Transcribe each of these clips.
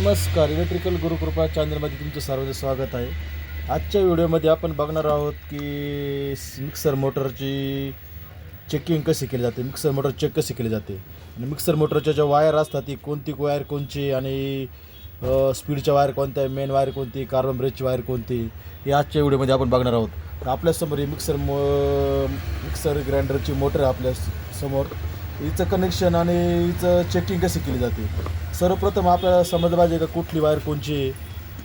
नमस्कार. इलेक्ट्रिकल गुरुकृपा चॅनलमध्ये तुमचं सर्वांचं स्वागत आहे. आजच्या व्हिडिओमध्ये आपण बघणार आहोत की मिक्सर मोटरची चेकिंग कशी केली जाते, मिक्सर मोटर चेक कशी केली जाते आणि मिक्सर मोटरच्या ज्या वायर असतात ती कोणती वायर कोणची आणि स्पीडच्या वायर कोणत्या, मेन वायर कोणती, कार्बन ब्रेकची वायर कोणती, हे आजच्या व्हिडिओमध्ये आपण बघणार आहोत. तर आपल्यासमोर ही मिक्सर ग्राइंडरची मोटर आहे आपल्या समोर. हिचं कनेक्शन आणि हिचं चेकिंग कशी केली जाते. सर्वप्रथम आपल्याला समजलं पाहिजे का कुठली वायर कोणची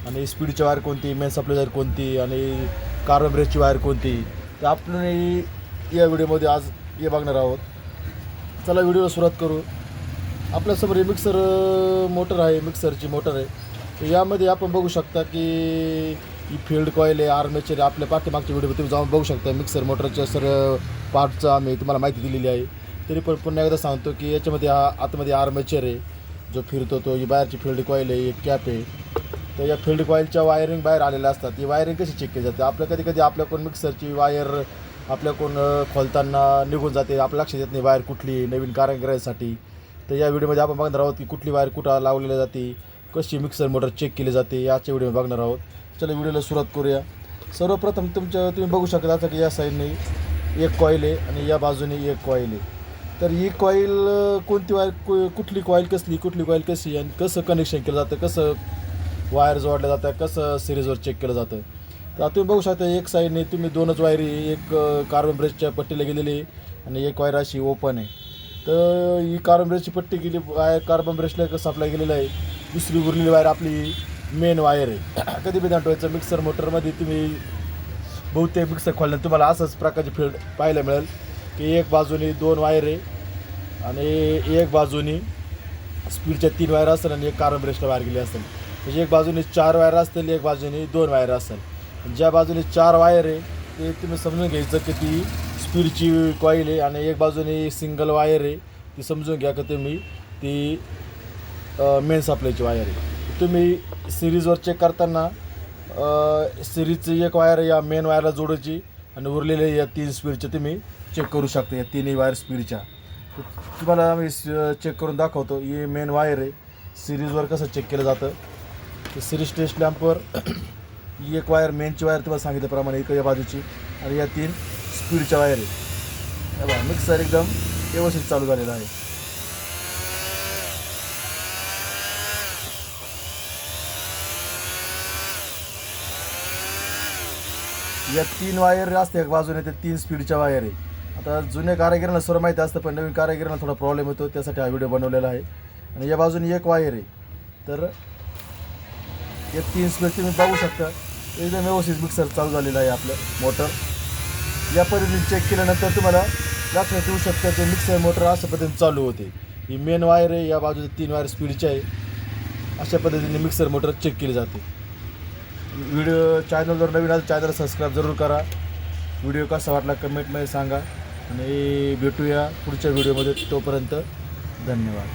आणि स्पीडची वायर कोणती, मेन सप्लाय वायर कोणती आणि कार्बन ब्रेकची वायर कोणती. तर आपण या व्हिडिओमध्ये आज हे बघणार आहोत. चला व्हिडिओला सुरुवात करू. आपल्यासमोर हे मिक्सर मोटर आहे, मिक्सरची मोटर आहे. तर यामध्ये आपण बघू शकता की ही फील्ड कॉईल आहे, आर्मेचर. आपल्या पाठीमागच्या व्हिडिओमध्ये तुम्ही जाऊन बघू शकता मिक्सर मोटरच्या सर्व पार्टचं आम्ही तुम्हाला माहिती दिलेली आहे. तरी पण पुन्हा एकदा सांगतो की याच्यामध्ये आतमध्ये आर्मेचर आहे जो फिरतो, तो ही बाहेरची फील्ड कॉईल आहे, एक कॅप आहे. तर या फील्ड कॉईलच्या वायरिंग बाहेर आलेल्या असतात. ही वायरिंग कशी चेक केली जाते. आपल्या कधी आपल्याकडून मिक्सरची वायर आपल्याकडून खोलताना निघून जाते, आपल्या लक्षात येत नाही वायर कुठली नवीन कारण करायसाठी. तर या व्हिडिओमध्ये आपण बघणार आहोत की कुठली वायर कुठं लावलेली जाते, कशी मिक्सर मोटर चेक केली जाते, याच्या व्हिडिओ बघणार आहोत. चला व्हिडिओला सुरुवात करूया. सर्वप्रथम तुम्ही बघू शकता आता की या साईडने एक कॉईल आहे आणि या बाजूने एक कॉईल आहे. तर ही कॉईल कोणती वायर कुठली कॉईल कसली, कुठली कॉईल कशी आणि कसं कनेक्शन केलं जातं, कसं वायर जोडलं जातं, कसं सिरीजवर चेक केलं जातं. तर आता तुम्ही बघू शकता एक साईडने तुम्ही दोनच वायरी, एक कार्बन ब्रेकच्या पट्टीला गेलेली आहे आणि एक वायर अशी ओपन आहे. तर ही कार्बन ब्रेकची पट्टी गेली, वायर कार्बन ब्रेकला सप्लाय गेलेलं आहे. दुसरी उरलेली वायर आपली मेन वायर आहे. कधी बी दाखवायचं मिक्सर मोटरमध्ये तुम्ही बहुतेक मिक्सर खोलल्यानंतर तुम्हाला असंच प्रकारची फील्ड पाहायला मिळेल की एक बाजूनी दोन वायर आहे आणि एक बाजूनी स्पीडच्या 3 वायर असतील आणि एक कार्बन ब्रेकला वायर गेली असेल. म्हणजे एक बाजूने 4 वायर असतील, एक बाजूने 2 वायर असेल. ज्या बाजूने 4 वायर आहे ते तुम्ही समजून घ्यायचं की ती स्पीडची कॉईल आहे आणि एक बाजूने सिंगल वायर आहे ती समजून घ्या की तुम्ही ती मेन सप्लायची वायर आहे. तुम्ही सिरीजवर चेक करताना सिरीजची एक वायर या मेन वायरला जोडायची आणि उरलेले या 3 स्पीडच्या तुम्ही चेक करू शकता. या 3ही वायर स्पीडच्या तुम्हाला मी चेक करून दाखवतो. ही मेन वायर आहे. सिरीजवर कसं चेक केलं जातं तर सिरीज टेस्ट लॅम्पवर ही एक वायर मेनची वायर तुम्हाला सांगितल्याप्रमाणे एक या बाजूची आणि या 3 स्पीडच्या वायर आहे. बघा मिक्सर एकदम व्यवस्थित चालू झालेला आहे. या 3 वायर असते एक बाजूने, ते 3 स्पीडच्या वायर आहे. आता जुन्या कारागिरांना सर्व माहिती असतं पण नवीन कारागिरांना थोडा प्रॉब्लेम होतो, त्यासाठी हा व्हिडिओ बनवलेला आहे. आणि या बाजूने एक वायर आहे. तर या 3 स्पीड तुम्ही बघू शकता एकदम व्यवस्थित मिक्सर चालू झालेलं आहे आपलं मोटर. या पद्धतीने चेक केल्यानंतर तुम्हाला लक्षात येऊ शकतं की मिक्सर मोटर अशा पद्धतीने चालू होते. ही मेन वायर आहे, या बाजूचे 3 वायर स्पीडचे आहे. अशा पद्धतीने मिक्सर मोटर चेक केली जाते. व्हिडिओ चॅनलवर नवीन आलं चॅनल सबस्क्राईब जरूर करा. व्हिडिओ कसा वाटला कमेंटमध्ये सांगा आणि भेटूया पुढच्या व्हिडिओमध्ये. तोपर्यंत धन्यवाद.